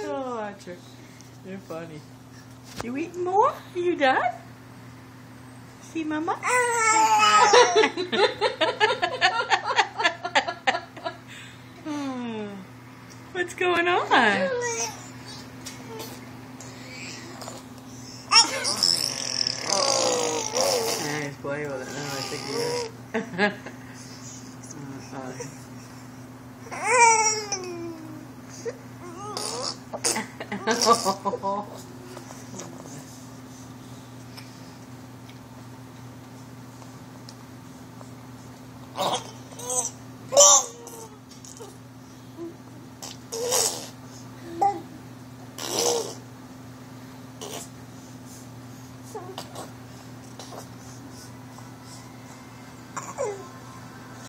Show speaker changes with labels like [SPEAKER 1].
[SPEAKER 1] Oh, Archer, you're funny. You eating more? Are you done? See, Mama? Oh, what's going on? Nice play with it. No, I think you are.